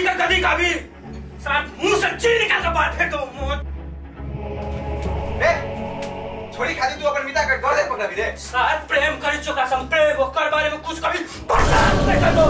गधी का भी साला मुंह से चीर निकाल के बाहर फेंक दो मौत। ए छोड़ी खाली तू अपन मिता का गर्दन पकड़ा भी रे। साला प्रेम करी चुका सम प्रेम ओकर बारे में कुछ कभी बर्दाश्त नहीं कर दो।